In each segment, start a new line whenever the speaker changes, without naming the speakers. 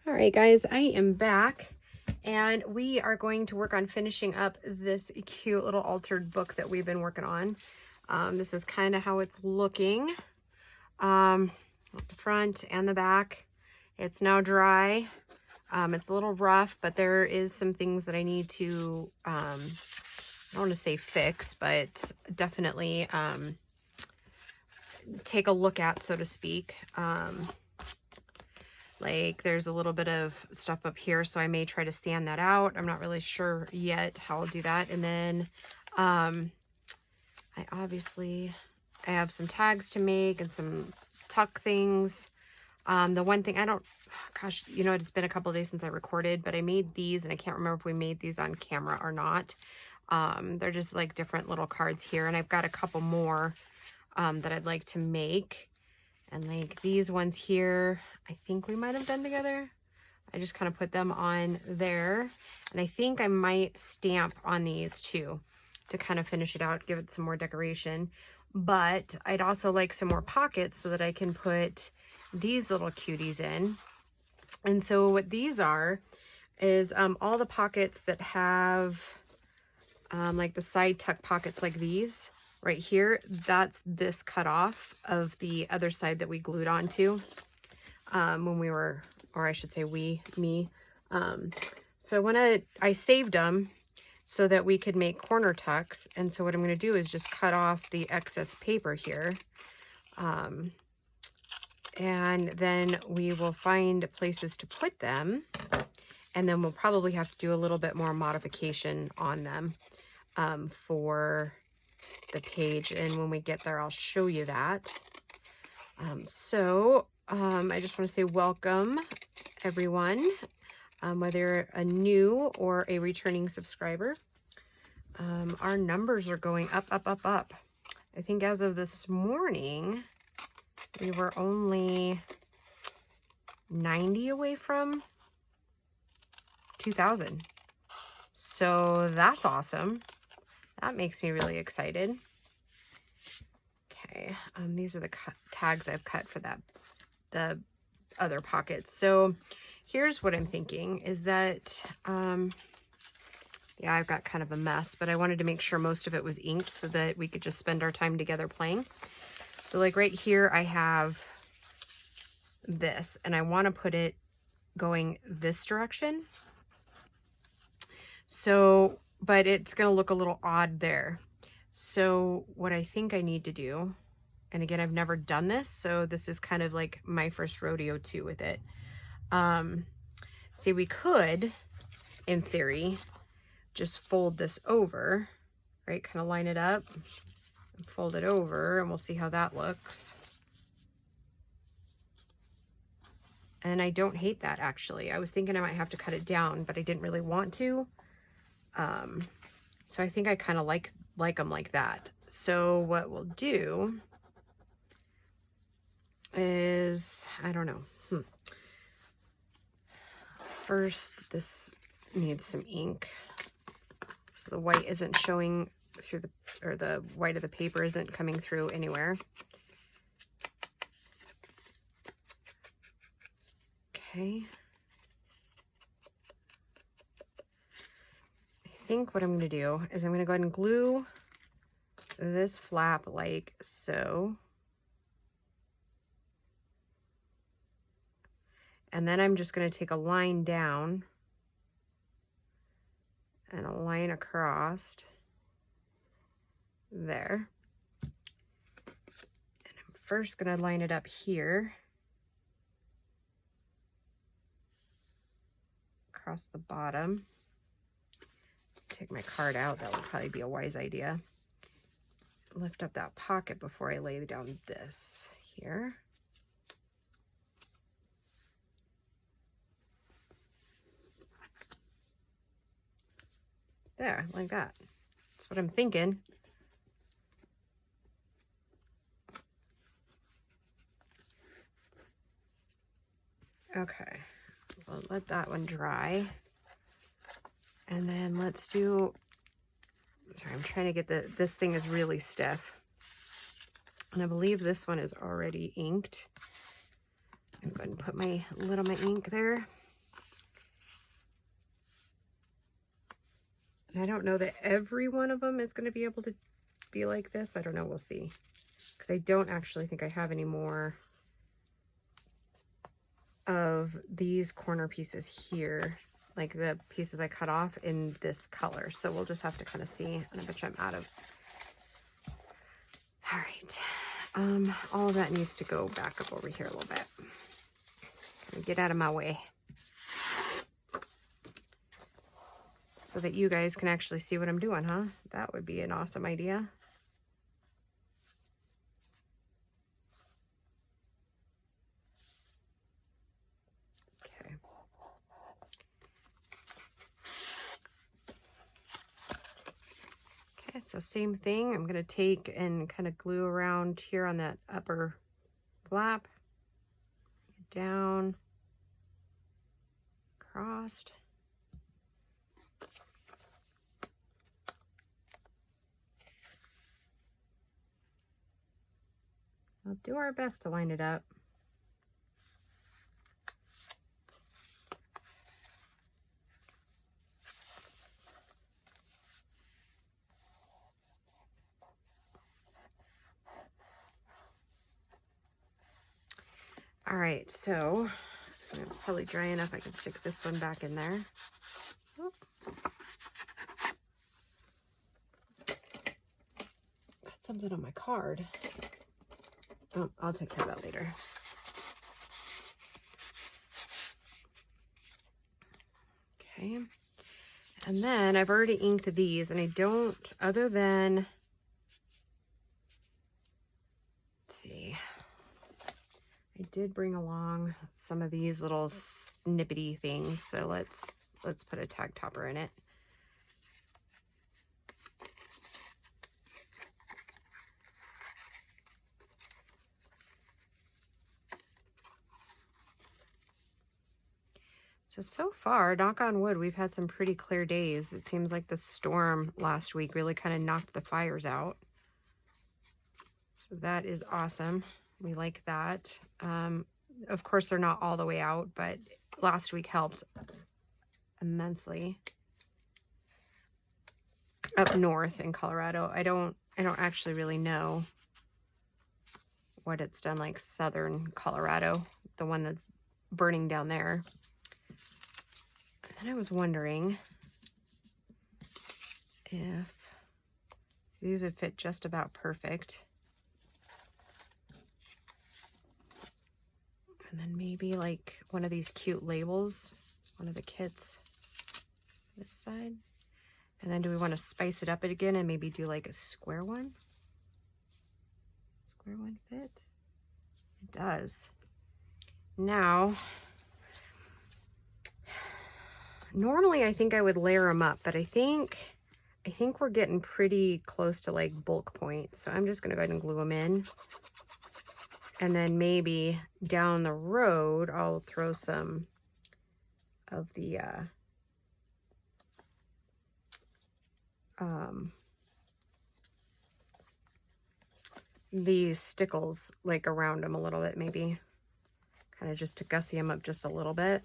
All right, guys, I am back and we are going to work on finishing up this cute little altered book that we've been working on. This is kind of how it's looking, the front and the back. It's now dry. It's a little rough, but there is some things that I need to, I don't want to say fix, but definitely take a look at, so to speak. Like there's a little bit of stuff up here, so I may try to sand that out. I'm not really sure yet how I'll do that. And then I have some tags to make and some tuck things. The one thing gosh, you know, it's been a couple of days since I recorded, but I made these and I can't remember if we made these on camera or not. They're just like different little cards here, and I've got a couple more that I'd like to make. And like these ones here, I think we might have done together. I just kind of put them on there. And I think I might stamp on these too to kind of finish it out, give it some more decoration. But I'd also like some more pockets so that I can put these little cuties in. And so what these are is all the pockets that have like the side tuck pockets like these. Right here, that's this cut off of the other side that we glued onto when we were, or I should say me. So I saved them so that we could make corner tucks. And so what I'm going to do is just cut off the excess paper here. And then we will find places to put them. And then we'll probably have to do a little bit more modification on them for the page, and when we get there I'll show you that. I just want to say welcome everyone, whether you're a new or a returning subscriber. Our numbers are going up. I think as of this morning we were only 90 away from 2,000, so that's awesome. That makes me really excited. Okay, these are the tags I've cut for the other pockets. So here's what I'm thinking is that, yeah, I've got kind of a mess, but I wanted to make sure most of it was inked so that we could just spend our time together playing. So like right here, I have this, and I want to put it going this direction. So, but it's going to look a little odd there. So what I think I need to do, and again, I've never done this, so this is kind of like my first rodeo too with it. See, we could, in theory, just fold this over, right? Kind of line it up and fold it over, and we'll see how that looks. And I don't hate that, actually. I was thinking I might have to cut it down, but I didn't really want to. So I think I kind of like them like that. So what we'll do is, I don't know. First, this needs some ink. So the white isn't showing through the white of the paper isn't coming through anywhere. Okay. I think what I'm going to do is I'm going to go ahead and glue this flap like so. And then I'm just going to take a line down and a line across there. And I'm first going to line it up here across the bottom. Take my card out, that would probably be a wise idea. Lift up that pocket before I lay down this here. There, like that. That's what I'm thinking. Okay, so let that one dry. And then let's do, sorry, I'm trying to get this thing is really stiff. And I believe this one is already inked. I'm going to put my lid on my ink there. And I don't know that every one of them is going to be able to be like this. I don't know. We'll see. Because I don't actually think I have any more of these corner pieces here, like the pieces I cut off in this color. So we'll just have to kind of see. And I bet you I'm out of. All right. All of that needs to go back up over here a little bit. Get out of my way so that you guys can actually see what I'm doing, huh? That would be an awesome idea. Okay. Okay, so same thing. I'm going to take and kind of glue around here on that upper flap. Down, crossed. We'll do our best to line it up. All right, so it's probably dry enough. I can stick this one back in there. Oh. Got something on my card. Oh, I'll take care of that later. Okay. And then I've already inked these, and I don't, other than, let's see. I did bring along some of these little snippety things, so let's put a tag topper in it. So far, knock on wood, we've had some pretty clear days. It seems like the storm last week really kind of knocked the fires out. So that is awesome. We like that. Of course, they're not all the way out, but last week helped immensely. Up north in Colorado, I don't actually really know what it's done like southern Colorado, the one that's burning down there. And I was wondering if these would fit just about perfect. And then maybe like one of these cute labels, one of the kits this side. And then do we want to spice it up again and maybe do like a square one? Square one fit? It does. Now, normally I think I would layer them up, but I think we're getting pretty close to like bulk point. So I'm just going to go ahead and glue them in. And then maybe down the road, I'll throw some of the these stickles like around them a little bit, maybe kind of just to gussy them up just a little bit.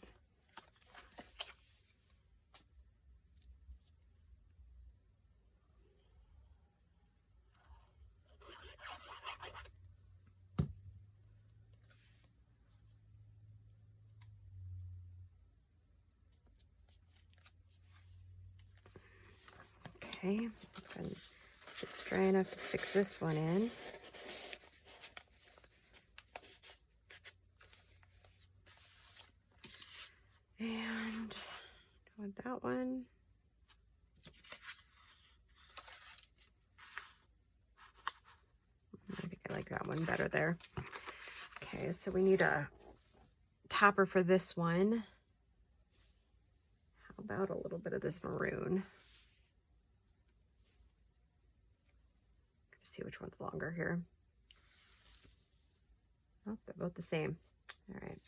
Okay, it's dry enough to stick this one in. And don't want that one. I think I like that one better there. Okay, so we need a topper for this one. How about a little bit of this maroon? See which one's longer here. Oh, they're both the same. All right.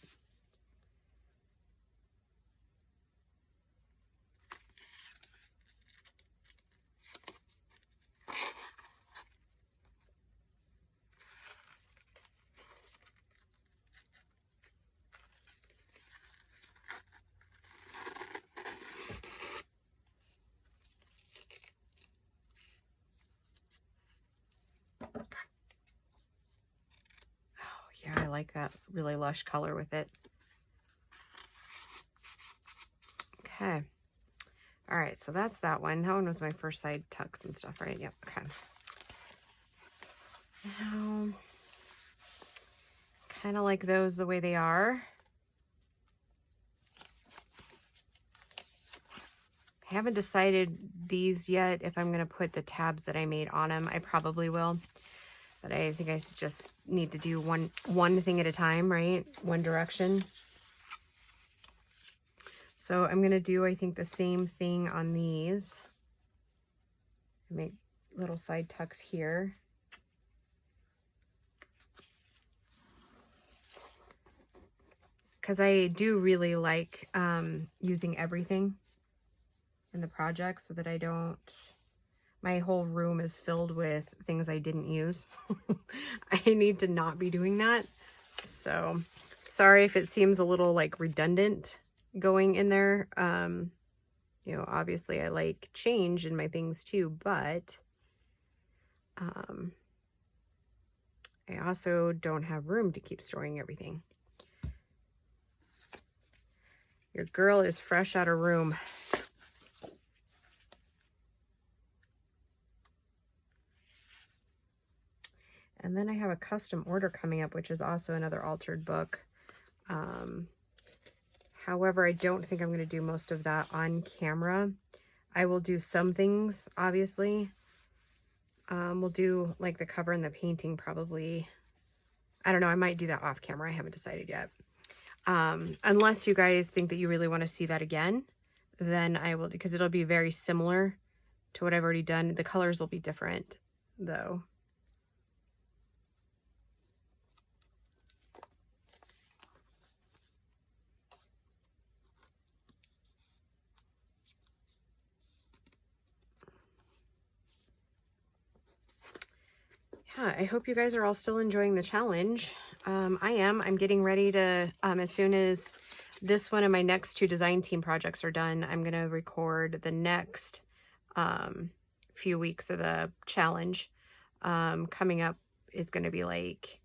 like that really lush color with it. Okay. All right, so that's that one. That one was my first side tucks and stuff, right? Yep, okay. Now, kind of like those the way they are. I haven't decided these yet if I'm going to put the tabs that I made on them. I probably will. But I think I just need to do one thing at a time, right? One direction. So I'm going to do, I think, the same thing on these. Make little side tucks here. Because I do really like using everything in the project so that I don't, my whole room is filled with things I didn't use. I need to not be doing that. So sorry if it seems a little like redundant going in there. You know, obviously I like change in my things too, but I also don't have room to keep storing everything. Your girl is fresh out of room. And then I have a custom order coming up, which is also another altered book. However, I don't think I'm going to do most of that on camera. I will do some things, obviously. We'll do like the cover and the painting probably. I don't know. I might do that off camera. I haven't decided yet. Unless you guys think that you really want to see that again, then I will, because it'll be very similar to what I've already done. The colors will be different though. Yeah, I hope you guys are all still enjoying the challenge. I am. I'm getting ready to, as soon as this one and my next 2 design team projects are done, I'm going to record the next few weeks of the challenge. Coming up is going to be like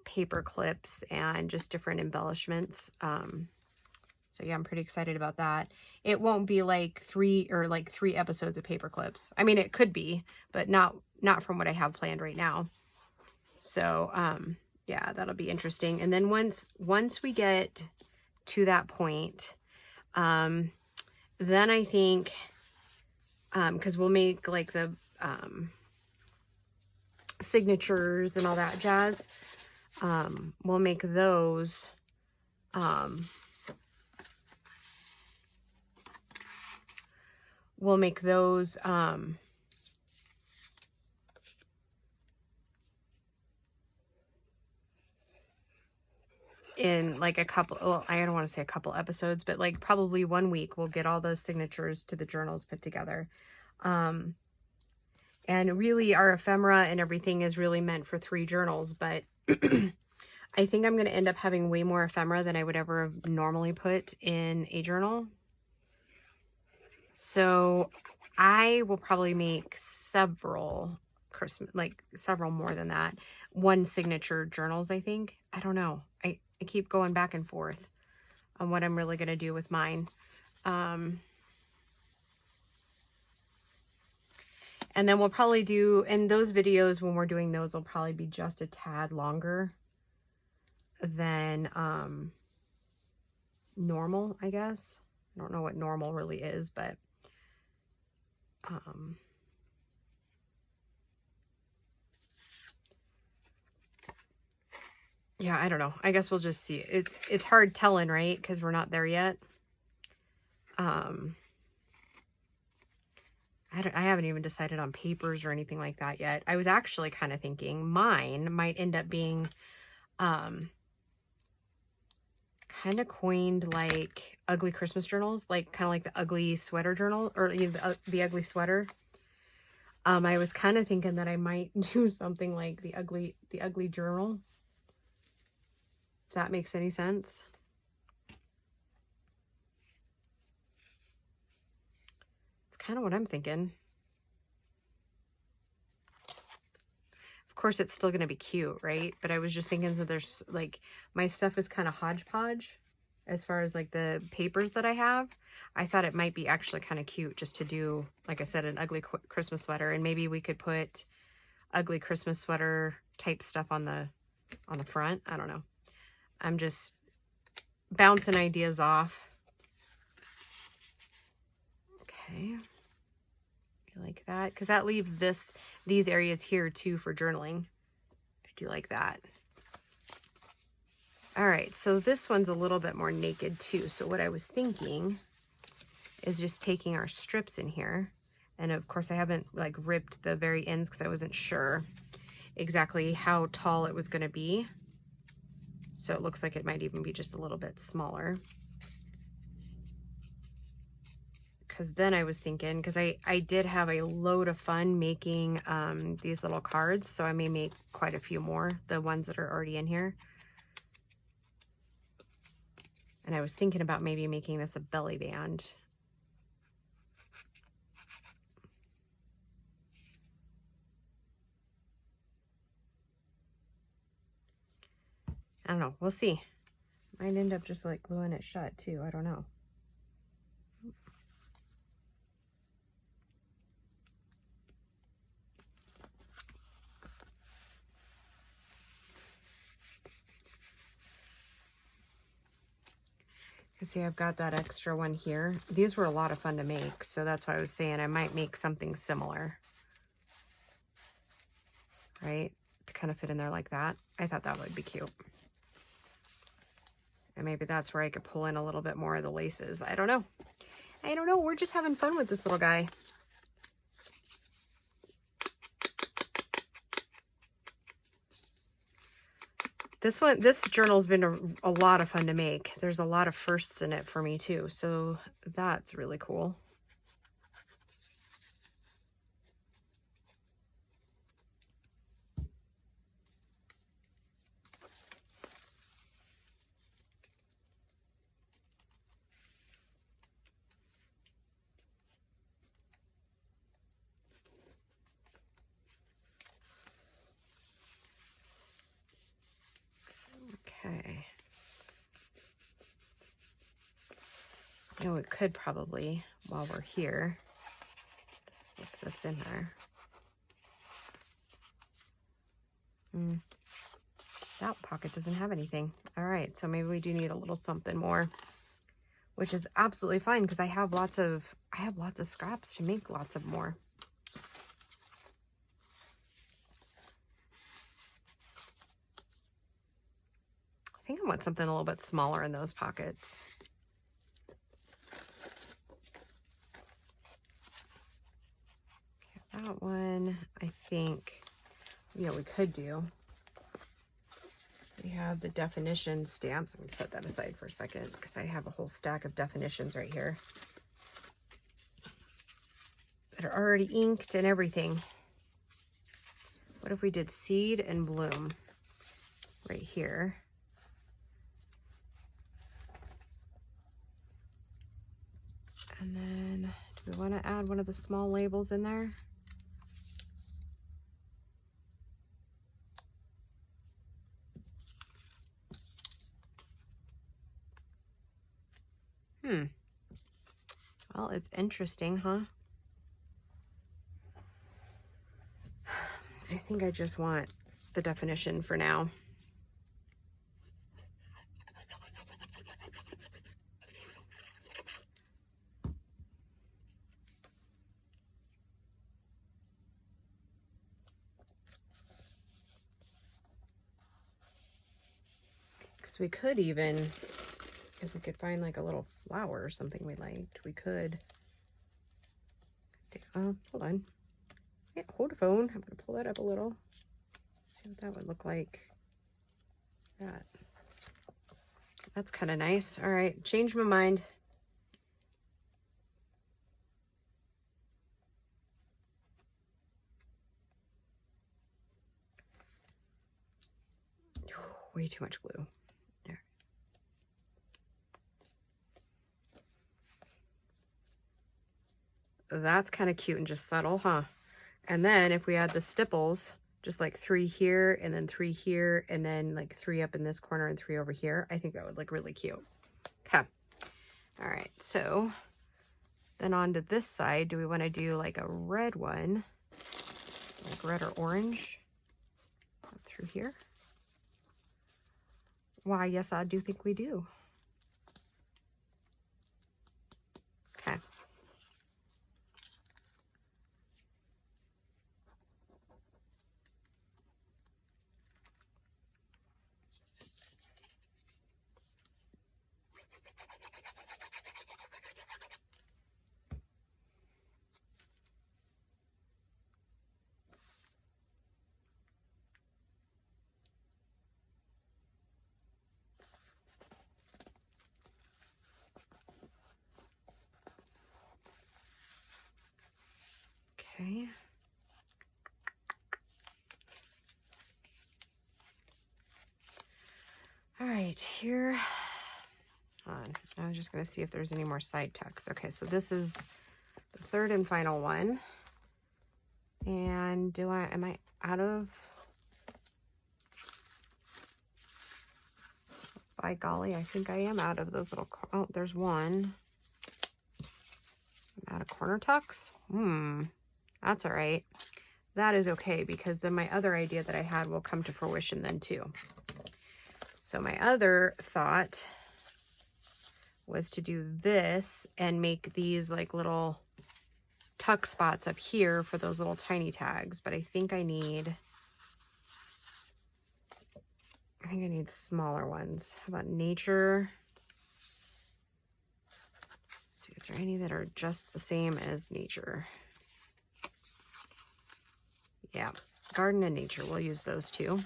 paper clips and just different embellishments. So yeah, I'm pretty excited about that. It won't be like 3 episodes of paper clips. I mean, it could be, but not from what I have planned right now. So, yeah, that'll be interesting. And then once we get to that point, then I think, cause we'll make like the, signatures and all that jazz. We'll make those, in like a couple, well, I don't want to say a couple episodes, but like probably 1 week we'll get all those signatures to the journals put together. And really our ephemera and everything is really meant for 3 journals, but I think I'm going to end up having way more ephemera than I would ever have normally put in a journal. So I will probably make several more than that. 1 signature journals, I think. I don't know. I keep going back and forth on what I'm really going to do with mine. And then we'll probably do, and those videos when we're doing those will probably be just a tad longer than normal, I guess. I don't know what normal really is, but yeah, I don't know. I guess we'll just see. It's hard telling, right? Because we're not there yet. I haven't even decided on papers or anything like that yet. I was actually kind of thinking mine might end up being kind of coined like ugly Christmas journals, like kind of like the ugly sweater journal, or you know, the ugly sweater. I was kind of thinking that I might do something like the ugly journal. If that makes any sense. It's kind of what I'm thinking. Of course, it's still going to be cute, right? But I was just thinking that there's like, my stuff is kind of hodgepodge as far as like the papers that I have. I thought it might be actually kind of cute just to do, like I said, an ugly Christmas sweater. And maybe we could put ugly Christmas sweater type stuff on the front. I don't know. I'm just bouncing ideas off. Okay. I like that because that leaves these areas here too for journaling. I do like that. All right, so this one's a little bit more naked too. So what I was thinking is just taking our strips in here. And of course I haven't like ripped the very ends because I wasn't sure exactly how tall it was going to be. So it looks like it might even be just a little bit smaller. Because then I was thinking, because I did have a load of fun making these little cards. So I may make quite a few more, the ones that are already in here. And I was thinking about maybe making this a belly band. I don't know. We'll see. Might end up just like gluing it shut too. I don't know. See, I've got that extra one here. These were a lot of fun to make, so that's why I was saying I might make something similar. Right? To kind of fit in there like that. I thought that would be cute. And maybe that's where I could pull in a little bit more of the laces. I don't know. I don't know. We're just having fun with this little guy. This journal's been a lot of fun to make. There's a lot of firsts in it for me too. So that's really cool. Okay. You know, we could probably, while we're here, just slip this in there. That pocket doesn't have anything. All right, so maybe we do need a little something more, which is absolutely fine because I have lots of scraps to make lots of more. I think I want something a little bit smaller in those pockets. Okay, that one, I think, you know, we could do. We have the definition stamps. I'm going to set that aside for a second because I have a whole stack of definitions right here that are already inked and everything. What if we did seed and bloom right here? And then do we want to add one of the small labels in there? Well, it's interesting, huh? I think I just want the definition for now. Because we could even, if we could find like a little flower or something we liked, we could. Hold on. Yeah, hold the phone. I'm going to pull that up a little. See what that would look like. That's kind of nice. All right, change my mind. Way too much glue. There. That's kind of cute and just subtle, huh? And then if we add the stipples, just like 3 here and then 3 here and then like 3 up in this corner and 3 over here. I think that would look really cute. Okay. All right. So then on to this side, do we want to do like a red one, like red or orange through here? Why, yes, I do think we do. Okay. Okay. All right, here. Hold on. I'm just going to see if there's any more side tucks. Okay, so this is the third and final one. And am I out of? By golly, I think I am out of those little, oh, there's one. I'm out of corner tucks. That's all right. That is okay, because then my other idea that I had will come to fruition then too. So my other thought was to do this and make these like little tuck spots up here for those little tiny tags, but I think I need smaller ones. How about nature? Let's see, is there any that are just the same as nature? Yeah, garden and nature, we'll use those two.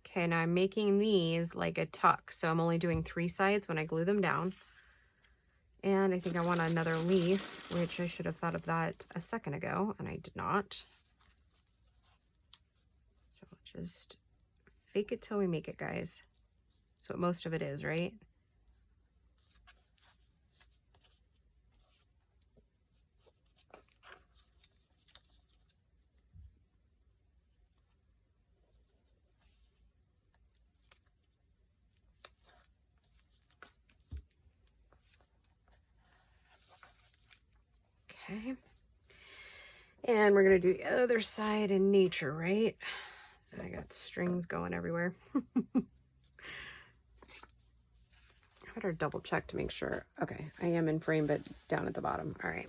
Okay, now I'm making these like a tuck, so I'm only doing 3 sides when I glue them down. And I think I want another leaf, which I should have thought of that a second ago, and I did not. So just fake it till we make it, guys. That's what most of it is, right? Okay. And we're going to do the other side in nature, right? I got strings going everywhere. I better double check to make sure. Okay, I am in frame, but down at the bottom. All right.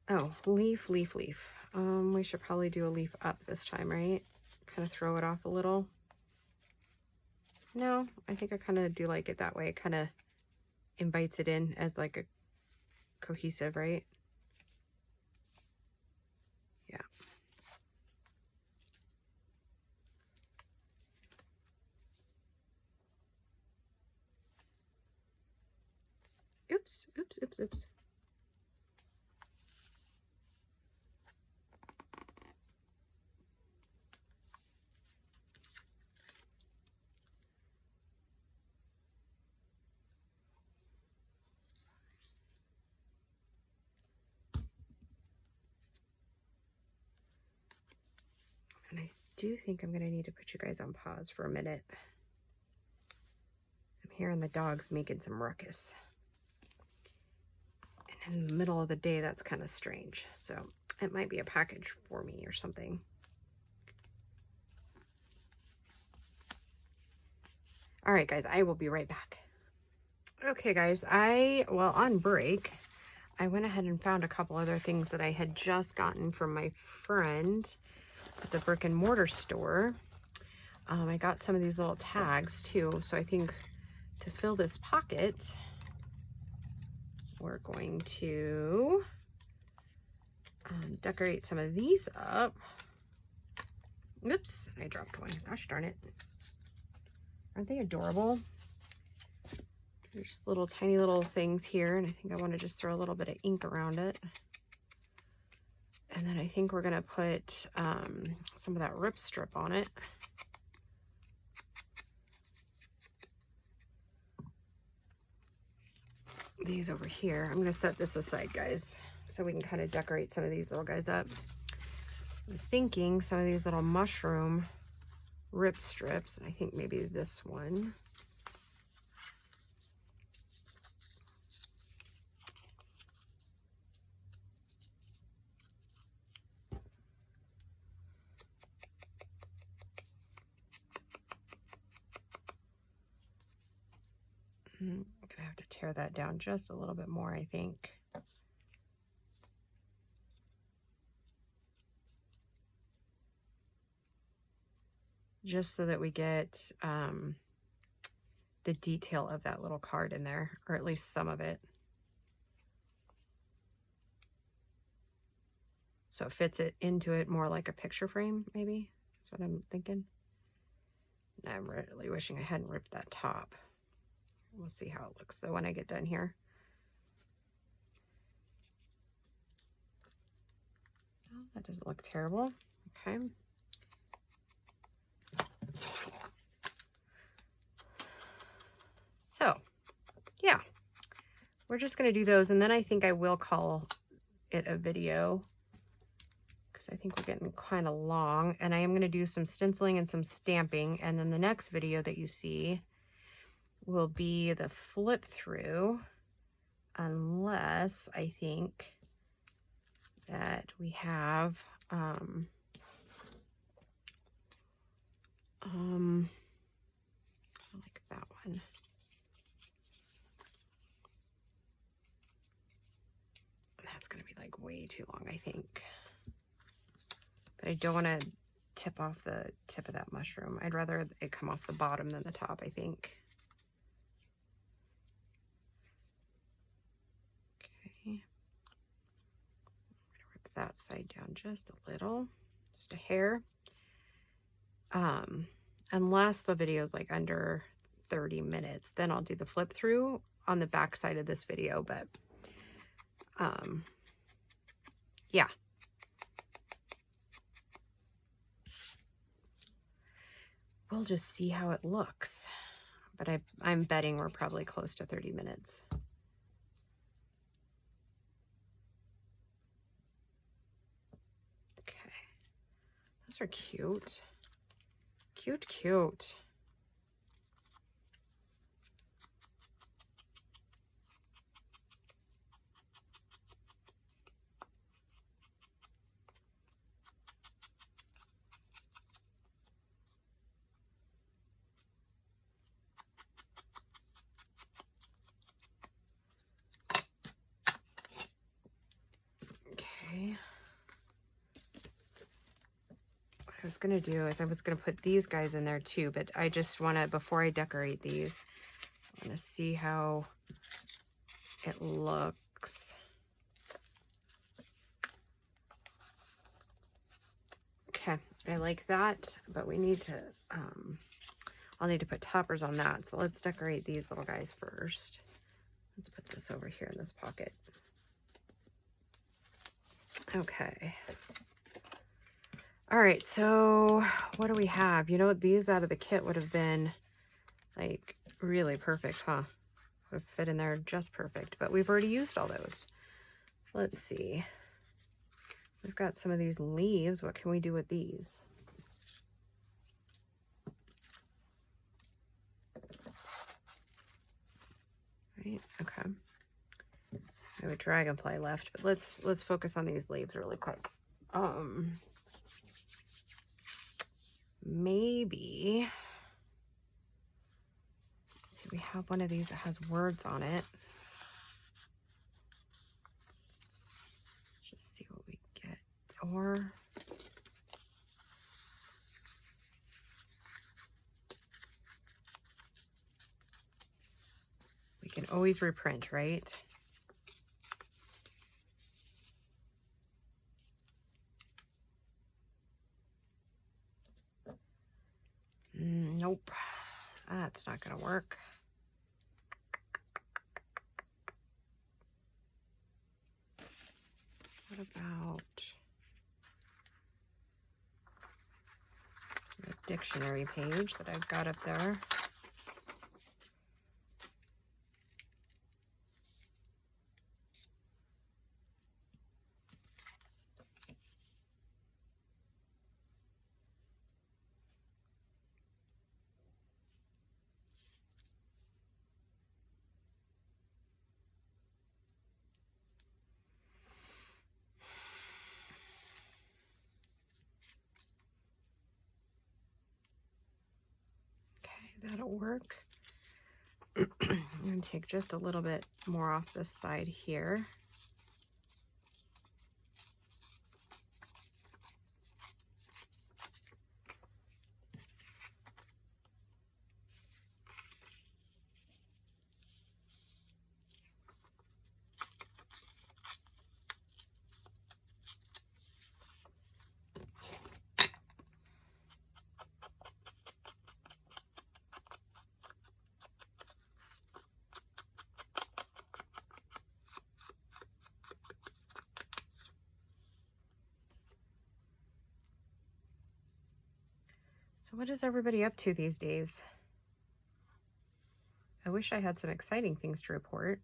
Oh, leaf, leaf, leaf. We should probably do a leaf up this time, right? Kind of throw it off a little. No, I think I kind of do like it that way. It kind of invites it in as like a cohesive, right? Yeah. Oops, oops, oops, oops. And I do think I'm going to need to put you guys on pause for a minute. I'm hearing the dogs making some ruckus. And in the middle of the day, that's kind of strange. So it might be a package for me or something. All right, guys, I will be right back. Okay, guys, well, on break, I went ahead and found a couple other things that I had just gotten from my friend at the brick and mortar store. I got some of these little tags too. So I think to fill this pocket, we're going to decorate some of these up. Oops, I dropped one. Gosh darn it. Aren't they adorable? They're just little tiny little things here, and I think I want to just throw a little bit of ink around it. And then I think we're going to put some of that rip strip on it. these over here. I'm going to set this aside, guys, so we can kind of decorate some of these little guys up. I was thinking some of these little mushroom rip strips. I think maybe this one. I'm gonna have to tear that down just a little bit more, I think. Just so that we get the detail of that little card in there, or at least some of it. So it fits it into it more like a picture frame, maybe. That's what I'm thinking. And I'm really wishing I hadn't ripped that top. We'll see how it looks though when I get done here. Oh, that doesn't look terrible. Okay. So, yeah, we're just going to do those, and then I think I will call it a video because I think we're getting kind of long, and I am going to do some stenciling and some stamping, and then the next video that you see will be the flip through, unless I think that we have I like that one. That's going to be like way too long, I think. But I don't want to tip off the tip of that mushroom. I'd rather it come off the bottom than the top, I think. Okay. I'm going to rip that side down just a little, just a hair. Unless the video is like under 30 minutes, then I'll do the flip through on the back side of this video, but yeah. We'll just see how it looks. But I'm betting we're probably close to 30 minutes. Okay. Those are cute. Cute, cute. Okay. What I was going to do is I was going to put these guys in there too, but I just want to, before I decorate these, I want to see how it looks. Okay, I like that, but we need to, I'll need to put toppers on that. So let's decorate these little guys first. Let's put this over here in this pocket. Okay. All right, so what do we have? You know, these out of the kit would have been like really perfect, huh? Would have fit in there just perfect, but we've already used all those. Let's see. We've got some of these leaves. What can we do with these? Right, okay. I have a dragonfly left, but let's focus on these leaves really quick. Maybe, let's see, we have one of these that has words on it. Just see what we get. Or we can always reprint, right? Nope, that's not gonna work. What about the dictionary page that I've got up there? work. I'm going to take just a little bit more off this side here. So what is everybody up to these days? I wish I had some exciting things to report,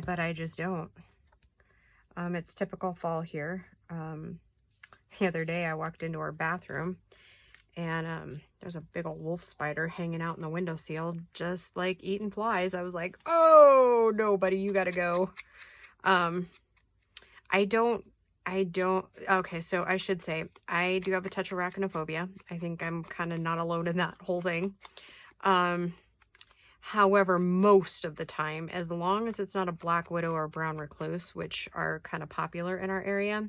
but I just don't. It's typical fall here. The other day I walked into our bathroom and there's a big old wolf spider hanging out in the windowsill, just like eating flies. I was like, oh no, buddy, you gotta go. Okay, so I should say, I do have a touch of arachnophobia. I think I'm kind of not alone in that whole thing. However, most of the time, as long as it's not a black widow or a brown recluse, which are kind of popular in our area,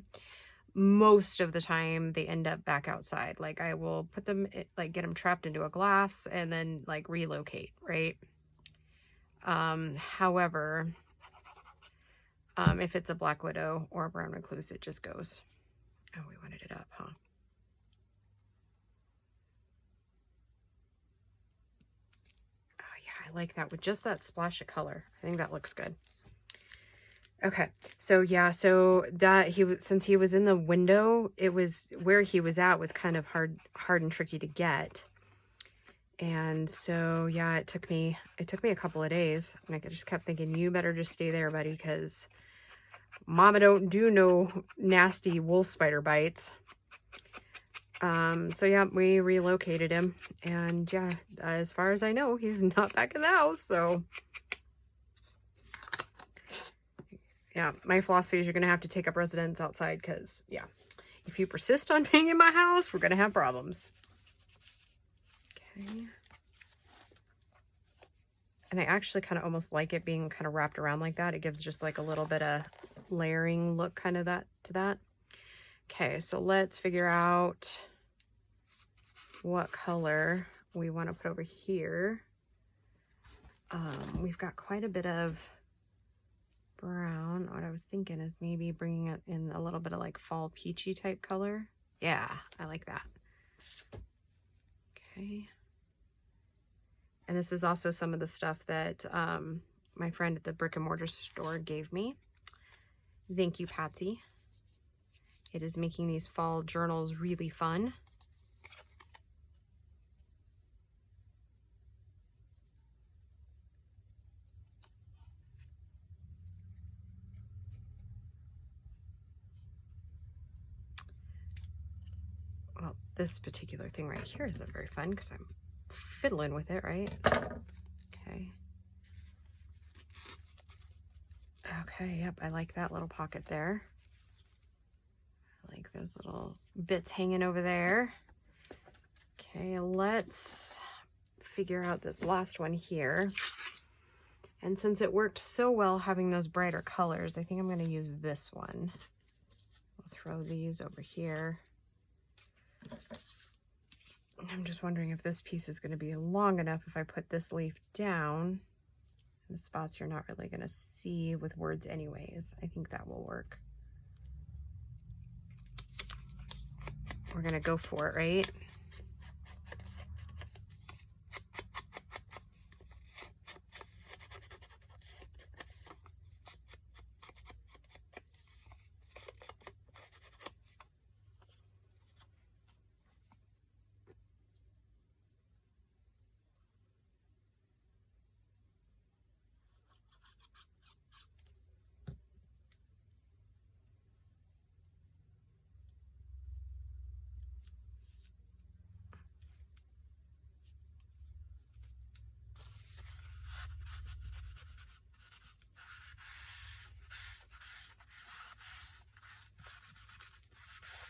most of the time they end up back outside. Like I will put them, like get them trapped into a glass and then like relocate, right? However, if it's a black widow or a brown recluse, it just goes. Oh, we wanted it up, huh? Oh yeah, I like that with just that splash of color. I think that looks good. Okay, so yeah, so that since he was in the window, it was where he was at was kind of hard and tricky to get. And so yeah, it took me a couple of days, and I just kept thinking, you better just stay there, buddy, because Mama don't do no nasty wolf spider bites. So yeah, we relocated him, and yeah, as far as I know, he's not back in the house. So yeah, my philosophy is you're gonna have to take up residence outside, because yeah, if you persist on being in my house, we're gonna have problems. Okay. And I actually kind of almost like it being kind of wrapped around like that. It gives just like a little bit of layering look kind of to that. Okay, so let's figure out what color we want to put over here. We've got quite a bit of brown. What I was thinking is maybe bringing it in a little bit of like fall peachy type color. Yeah, I like that. Okay. And this is also some of the stuff that my friend at the brick and mortar store gave me. Thank you, Patsy. It is making these fall journals really fun. Well, this particular thing right here isn't very fun because I'm fiddling with it, right? Okay. Okay, yep, I like that little pocket there. I like those little bits hanging over there. Okay, let's figure out this last one here. And since it worked so well having those brighter colors, I think I'm going to use this one. I'll throw these over here. I'm just wondering if this piece is going to be long enough if I put this leaf down. The spots you're not really going to see with words anyways. I think that will work. We're going to go for it, right?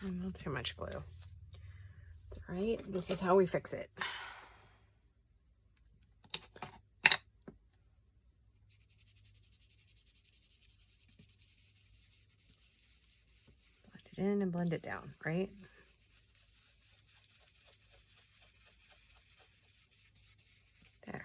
Not too much glue. It's right? This is how we fix it. Blend it in and blend it down, right? There.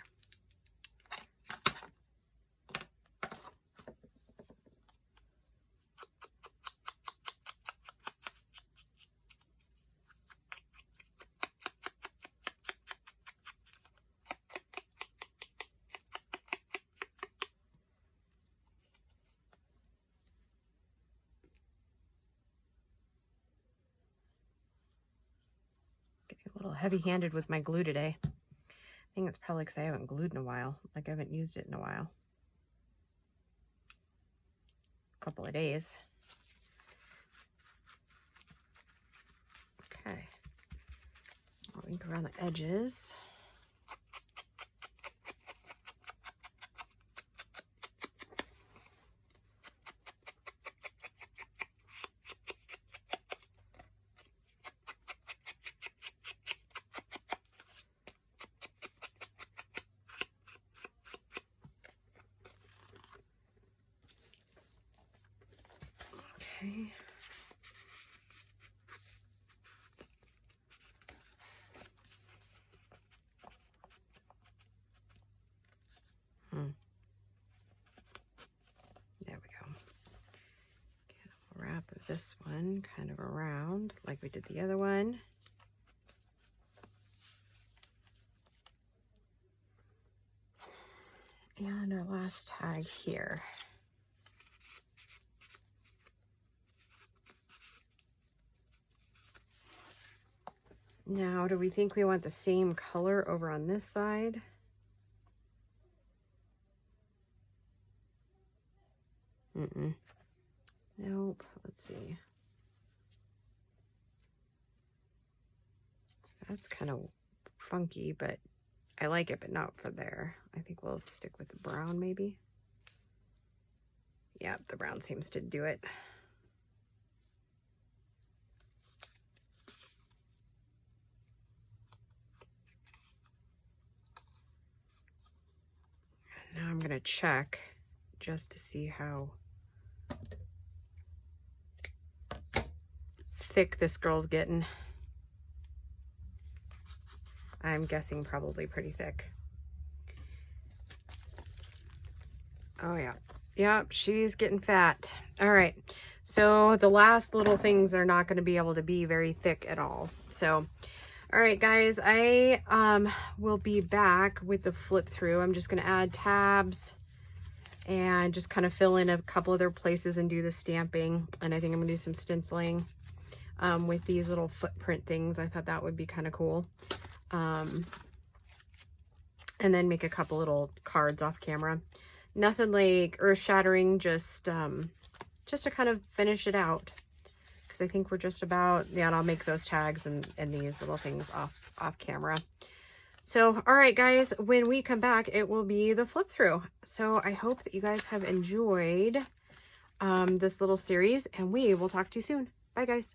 Getting a little heavy-handed with my glue today. I think it's probably because I haven't glued in a while. Like I haven't used it in a while. A couple of days. Okay. I'll ink around the edges. Okay. There we go. Get a wrap of this one kind of around like we did the other one. And our last tag here. Now, do we think we want the same color over on this side? Nope. Let's see. That's kind of funky, but I like it, but not for there. I think we'll stick with the brown maybe. Yeah, the brown seems to do it. Now I'm gonna check just to see how thick this girl's getting. I'm guessing probably pretty thick. Oh yeah. Yep, she's getting fat. All right. So the last little things are not going to be able to be very thick at all. So, all right, guys, I will be back with the flip through. I'm just going to add tabs and just kind of fill in a couple other places and do the stamping. And I think I'm going to do some stenciling with these little footprint things. I thought that would be kind of cool. And then make a couple little cards off camera. Nothing like earth-shattering, just to kind of finish it out. Because I think we're just about, yeah, and I'll make those tags and these little things off camera. So, all right, guys, when we come back, it will be the flip through. So I hope that you guys have enjoyed this little series, and we will talk to you soon. Bye, guys.